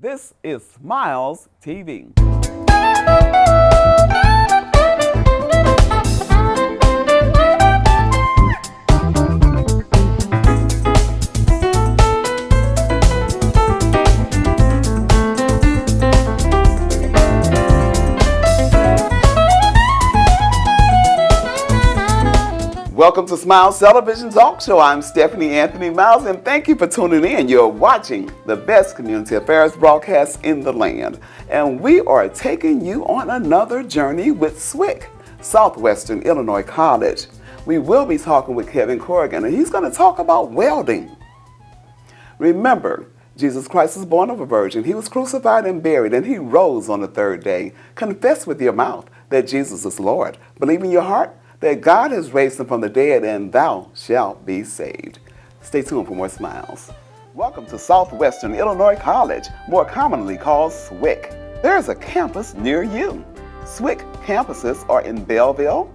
This is Smiles TV. Welcome to Smiles Television Talk Show. I'm Stephanie Anthony Miles, and thank you for tuning in. You're watching the best community affairs broadcast in the land. And we are taking you on another journey with SWIC, Southwestern Illinois College. We will be talking with Kevin Corrigan, and he's going to talk about welding. Remember, Jesus Christ was born of a virgin. He was crucified and buried, and he rose on the third day. Confess with your mouth that Jesus is Lord. Believe in your heart that God has raised him from the dead, and thou shalt be saved. Stay tuned for more smiles. Welcome to Southwestern Illinois College, more commonly called SWIC. There is a campus near you. SWIC campuses are in Belleville,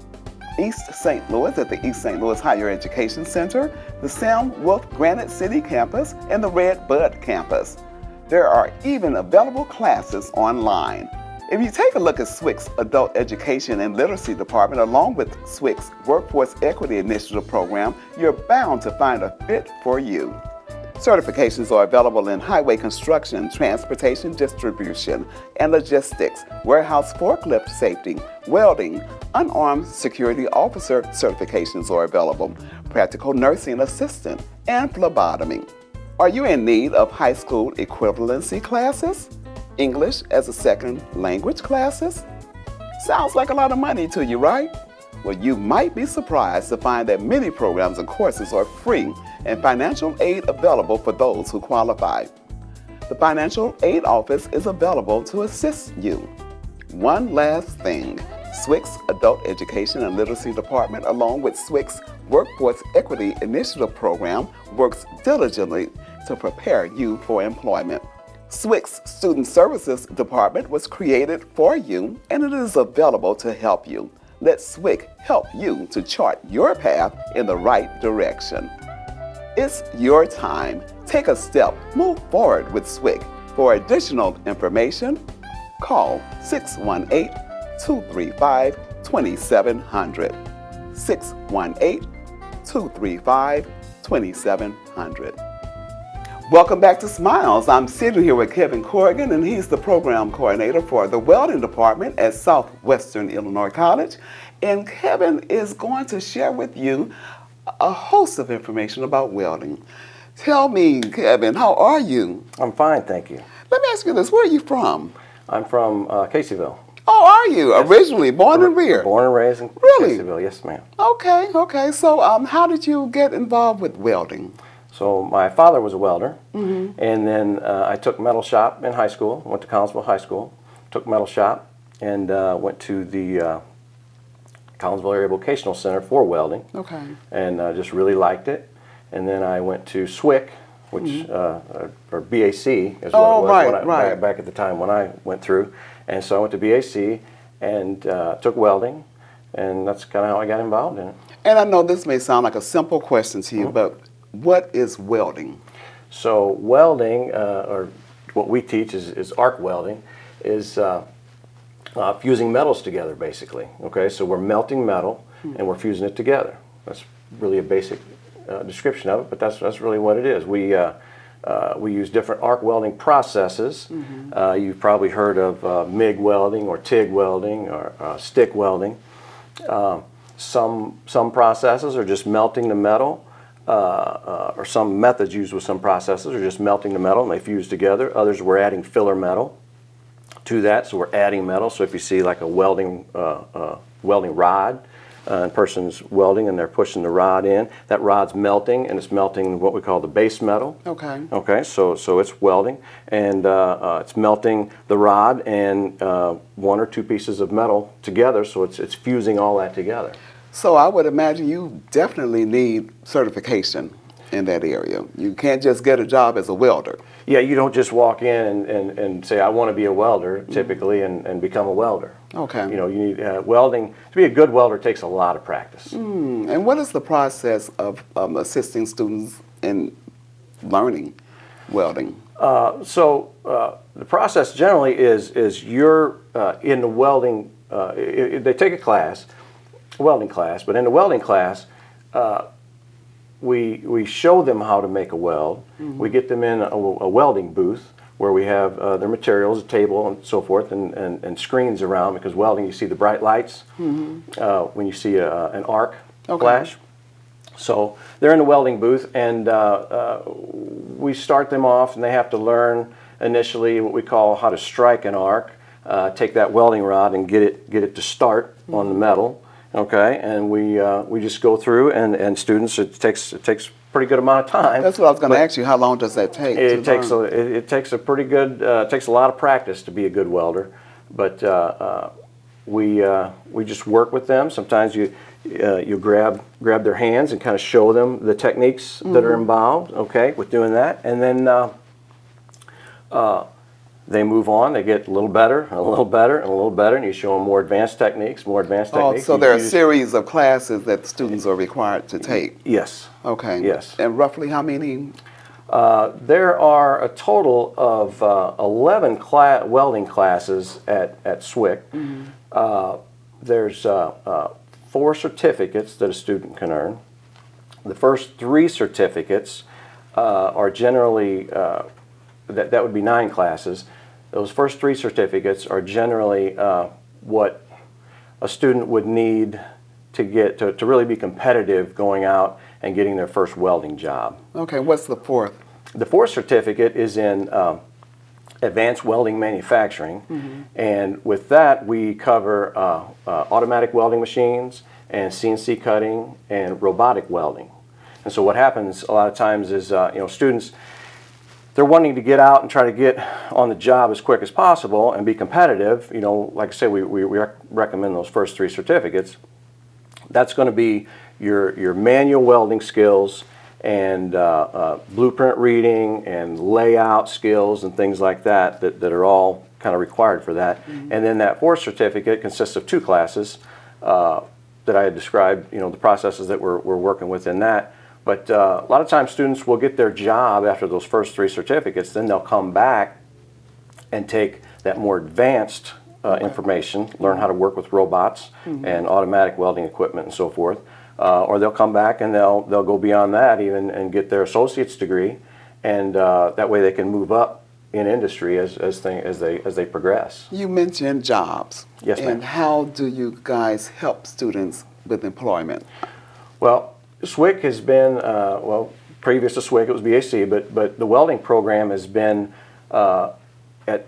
East St. Louis at the East St. Louis Higher Education Center, the Sam Wolf Granite City campus, and the Red Bud campus. There are even available classes online. If you take a look at SWIC's Adult Education and Literacy Department along with SWIC's Workforce Equity Initiative program, you're bound to find a fit for you. Certifications are available in highway construction, transportation distribution, and logistics, warehouse forklift safety, welding, unarmed security officer certifications are available, practical nursing assistant, and phlebotomy. Are you in need of high school equivalency classes? English as a second language classes? Sounds like a lot of money to you, right? Well, you might be surprised to find that many programs and courses are free and financial aid available for those who qualify. The Financial Aid Office is available to assist you. One last thing, SWIC's Adult Education and Literacy Department along with SWIC's Workforce Equity Initiative program works diligently to prepare you for employment. SWIC's Student Services Department was created for you, and it is available to help you. Let SWIC help you to chart your path in the right direction. It's your time. Take a step. Move forward with SWIC. For additional information, call 618-235-2700. 618-235-2700. Welcome back to Smiles. I'm sitting here with Kevin Corrigan, and he's the program coordinator for the Welding Department at Southwestern Illinois College. And Kevin is going to share with you a host of information about welding. Tell me, Kevin, how are you? I'm fine, thank you. Let me ask you this. Where are you from? I'm from Caseyville. Oh, are you? Yes. Originally born and reared? Born and raised in Really? Caseyville, yes ma'am. Okay. So how did you get involved with welding? So my father was a welder, and then I took metal shop in high school, went to Collinsville High School, took metal shop, and went to the Collinsville Area Vocational Center for welding, and just really liked it. And then I went to SWIC, which, or BAC is what it was back at the time when I went through. And so I went to BAC and took welding, and that's kind of how I got involved in it. And I know this may sound like a simple question to you, but what is welding? So welding, or what we teach is arc welding, is fusing metals together basically. Okay, so we're melting metal and we're fusing it together. That's really a basic description of it, but that's really what it is. We use different arc welding processes. You've probably heard of MIG welding or TIG welding or stick welding. Some processes are just melting the metal. Or some methods used with some processes are just melting the metal and they fuse together. Others we're adding filler metal to that, so we're adding metal. So if you see like a welding rod, and a person's welding and they're pushing the rod in, that rod's melting and it's melting what we call the base metal. Okay, so it's welding and it's melting the rod and one or two pieces of metal together, so it's fusing all that together. So I would imagine you definitely need certification in that area. You can't just get a job as a welder. Yeah, you don't just walk in and say, I want to be a welder, typically, and become a welder. Okay. You know, you need welding. To be a good welder takes a lot of practice. And what is the process of assisting students in learning welding? The process generally is you're in the welding, they take a class, a welding class, but in the welding class, we show them how to make a weld. We get them in a welding booth where we have their materials, a table and so forth, and screens around, because welding, you see the bright lights when you see an arc flash. So they're in the welding booth, and we start them off, and they have to learn initially what we call how to strike an arc, take that welding rod and get it to start on the metal. Okay, and we just go through, and students, it takes a pretty good amount of time. That's what I was going to ask you. How long does that take? It takes a pretty good. It takes a lot of practice to be a good welder, but we just work with them. Sometimes you grab their hands and kind of show them the techniques that are involved. Okay, with doing that, and then they move on. They get a little better, and a little better, and a little better, and you show them more advanced techniques, Oh, so there are a series of classes that students are required to take? Yes. Okay. Yes. And roughly how many? There are a total of 11 welding classes at SWIC. There's 4 certificates that a student can earn. The first 3 certificates are generally, that would be 9 classes. Those first 3 certificates are generally what a student would need to get to really be competitive going out and getting their first welding job. Okay, what's the 4th? The 4th certificate is in advanced welding manufacturing, and with that we cover automatic welding machines and CNC cutting and robotic welding. And so what happens a lot of times is students, they're wanting to get out and try to get on the job as quick as possible and be competitive. Like I say, we recommend those first 3 certificates. That's going to be your manual welding skills and blueprint reading and layout skills and things like that are all kind of required for that. And then that 4th certificate consists of 2 classes that I had described, the processes that we're working with in that. But a lot of times students will get their job after those first 3 certificates, then they'll come back and take that more advanced information, learn how to work with robots and automatic welding equipment and so forth. Or they'll come back and they'll go beyond that even and get their associate's degree, and that way they can move up in industry as they progress. You mentioned jobs. Yes, ma'am. And how do you guys help students with employment? Well, SWIC has been, previous to SWIC it was BAC, but the welding program has been at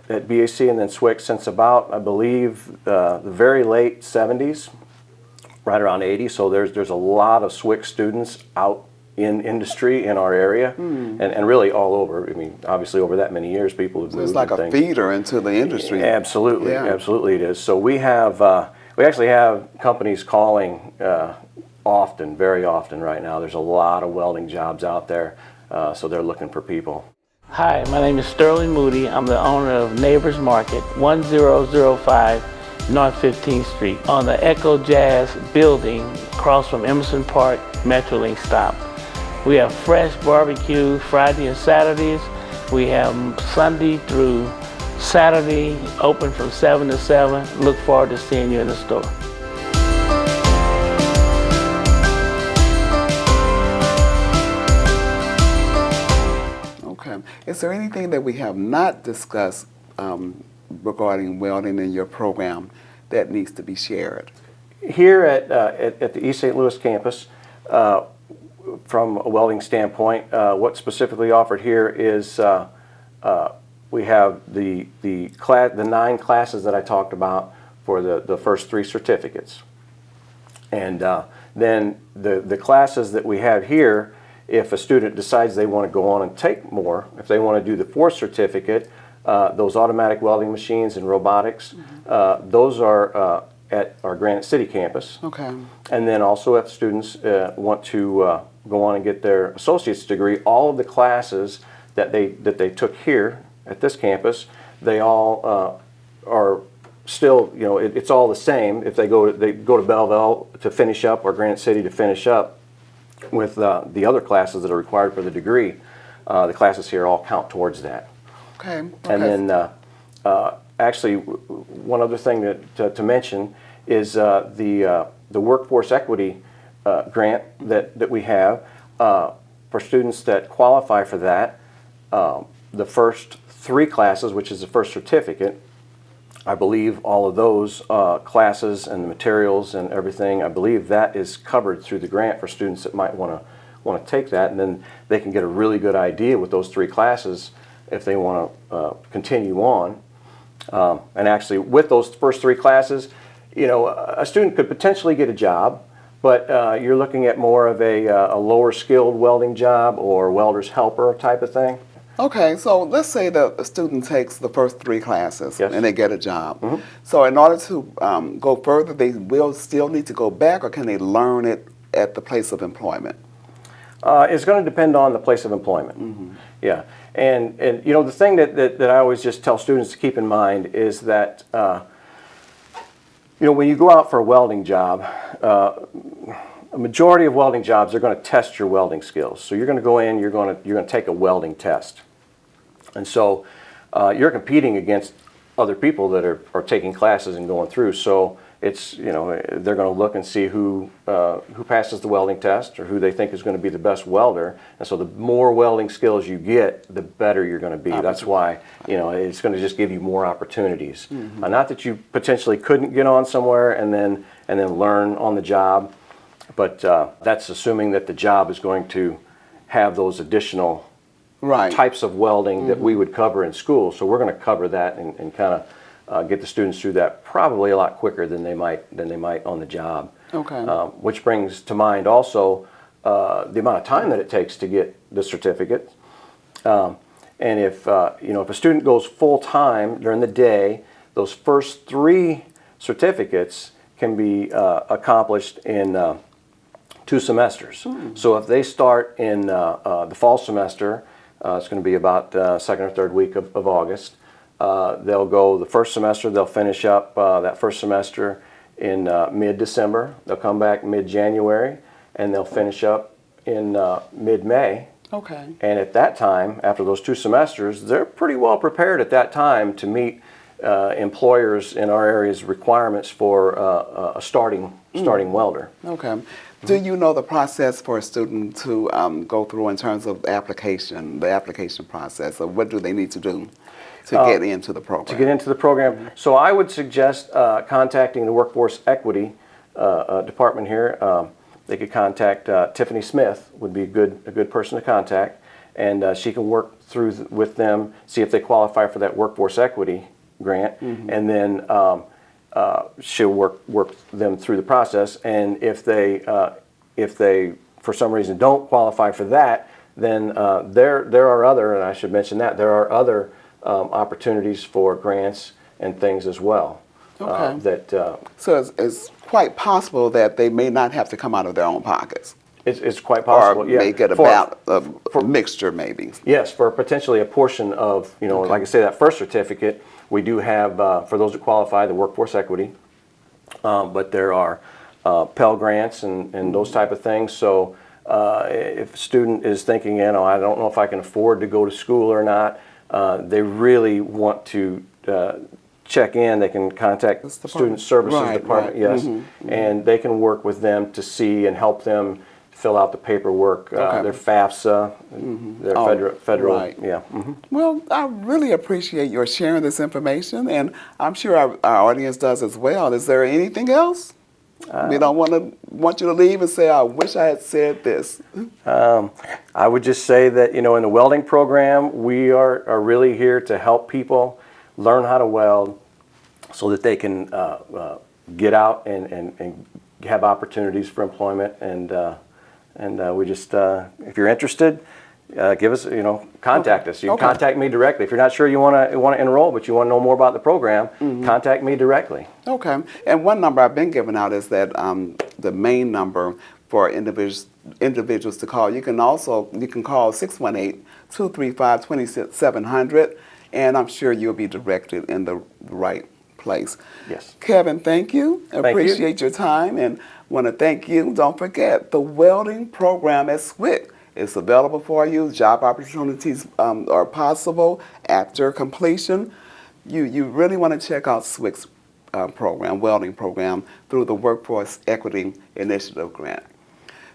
BAC and then SWIC since about, I believe, the very late 70s, right around 80. So there's a lot of SWIC students out in industry in our area, and really all over. I mean, obviously over that many years, people have moved. It's like a feeder into the industry. Absolutely, absolutely it is. So we actually have companies calling often, very often right now. There's a lot of welding jobs out there, so they're looking for people. Hi, my name is Sterling Moody. I'm the owner of Neighbors Market, 1005 North 15th Street, on the Echo Jazz building across from Emerson Park Metrolink stop. We have fresh barbecue Friday and Saturdays. We have Sunday through Saturday, open from 7 to 7. Look forward to seeing you in the store. Okay. Is there anything that we have not discussed regarding welding in your program that needs to be shared? Here at the East St. Louis campus, from a welding standpoint, what's specifically offered here is we have the 9 classes that I talked about for the first 3 certificates. And then the classes that we have here, if a student decides they want to go on and take more, if they want to do the 4th certificate, those automatic welding machines and robotics, those are at our Granite City campus. Okay. And then also if students want to go on and get their associate's degree, all of the classes that they took here at this campus, they all are still, it's all the same. If they go to Belleville to finish up or Granite City to finish up with the other classes that are required for the degree, the classes here all count towards that. Okay. And then actually, one other thing to mention is the workforce equity grant that we have for students that qualify for that. The first 3 classes, which is the first certificate, I believe all of those classes and the materials and everything, I believe that is covered through the grant for students that might want to take that, and then they can get a really good idea with those 3 classes if they want to continue on. And actually, with those first 3 classes, you know, a student could potentially get a job, but you're looking at more of a lower skilled welding job or welder's helper type of thing. Okay, so let's say that a student takes the first 3 classes Yes. and they get a job. So in order to go further, they will still need to go back, or can they learn it at the place of employment? It's going to depend on the place of employment. Yeah, and you know, the thing that I always just tell students to keep in mind is that you know, when you go out for a welding job, a majority of welding jobs are going to test your welding skills. So you're going to go in, you're going to take a welding test, and so you're competing against other people that are taking classes and going through. So it's, you know, they're going to look and see who passes the welding test or who they think is going to be the best welder. And so the more welding skills you get, the better you're going to be. That's why, you know, it's going to just give you more opportunities. Not that you potentially couldn't get on somewhere and then learn on the job, but that's assuming that the job is going to have those additional types of welding that we would cover in school. So we're going to cover that and kind of get the students through that probably a lot quicker than they might on the job. Okay. Which brings to mind also the amount of time that it takes to get the certificate. And if you know, if a student goes full time during the day, those first 3 certificates can be accomplished in 2 semesters. So if they start in the fall semester, it's going to be about second or third week of August. They'll go the first semester, they'll finish up that first semester in mid-December. They'll come back mid-January, and they'll finish up in mid-May. Okay. And at that time, after those 2 semesters, they're pretty well prepared at that time to meet employers in our area's requirements for a starting welder. Okay. Do you know the process for a student to go through in terms of the application process? Or what do they need to do to get into the program? To get into the program. So I would suggest contacting the Workforce Equity department here. They could contact Tiffany Smith, would be a good person to contact, and she can work through with them, see if they qualify for that Workforce Equity grant, and then she'll work them through the process. And if they for some reason don't qualify for that, then there are other, and I should mention that there are other opportunities for grants and things as well. Okay. So it's quite possible that they may not have to come out of their own pockets. It's quite possible. Or may get a mixture, maybe. Yes, for potentially a portion of, you know, like I say, that first certificate, we do have, for those that qualify, the workforce equity, but there are Pell grants and those type of things. So if a student is thinking, you know, I don't know if I can afford to go to school or not, they really want to check in, they can contact the Student Services Department, yes, and they can work with them to see and help them fill out the paperwork, their FAFSA, their federal, yeah. Well, I really appreciate your sharing this information, and I'm sure our audience does as well. Is there anything else? We don't want you to leave and say, I wish I had said this. I would just say that, you know, in the welding program, we are really here to help people learn how to weld so that they can get out and have opportunities for employment. And we just, if you're interested, give us, you know, contact us. You can contact me directly. If you're not sure you want to enroll, but you want to know more about the program, contact me directly. Okay. And one number I've been giving out is that the main number for individuals to call. You can call 618-235-2700, and I'm sure you'll be directed in the right place. Yes. Kevin, thank you. Appreciate your time, and want to thank you. Don't forget, the welding program at SWIC is available for you. Job opportunities are possible after completion. You really want to check out SWIC's program, welding program, through the Workforce Equity Initiative grant.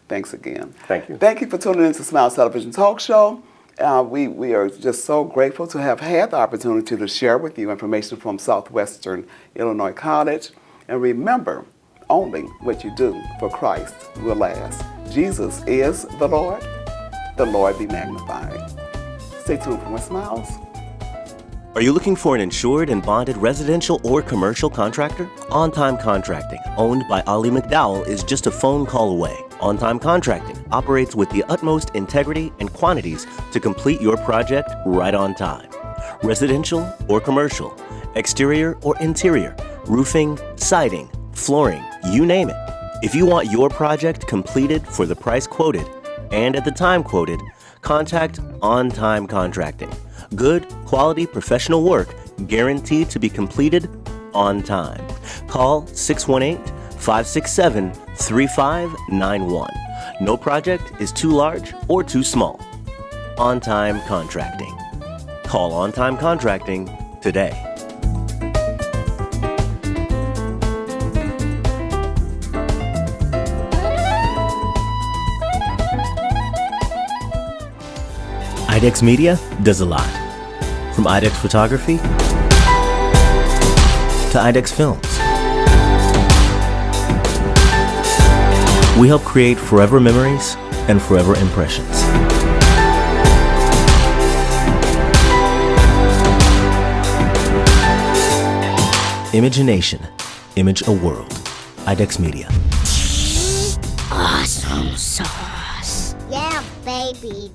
Thanks again. Thank you. Thank you for tuning in to Smiles Television Talk Show. We are just so grateful to have had the opportunity to share with you information from Southwestern Illinois College. And remember, only what you do for Christ will last. Jesus is the Lord be magnified. Stay tuned for more Smiles. Are you looking for an insured and bonded residential or commercial contractor? On Time Contracting, owned by Ali McDowell, is just a phone call away. On Time Contracting operates with the utmost integrity and quantities to complete your project right on time. Residential or commercial, exterior or interior, roofing, siding, flooring, you name it. If you want your project completed for the price quoted and at the time quoted, contact On Time Contracting. Good, quality, professional work guaranteed to be completed on time. Call 618-567-3591. No project is too large or too small. On Time Contracting. Call On Time Contracting today. IDEX Media does a lot. From IDEX Photography to IDEX Films. We help create forever memories and forever impressions. Imagination, image a world. IDEX Media. Awesome sauce. Yeah, baby.